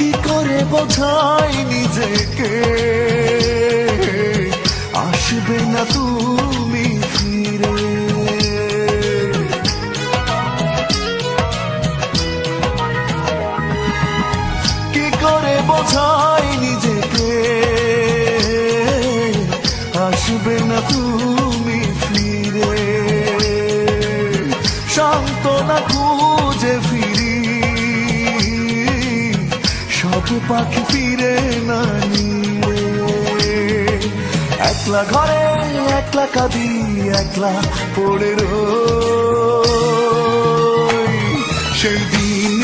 কি করে বোঝাই নিজেকে আসবে না তুমি ফিরে। কি করে বোঝাই নিজেকে আসবে না তুমি ফিরে। সান্ত্বনা খুঁজে ফিরি, সব পাখি ফিরে না নিয়ে। একলা ঘরে একলা কাঁদি, একলা পড়ে রই সেই দিন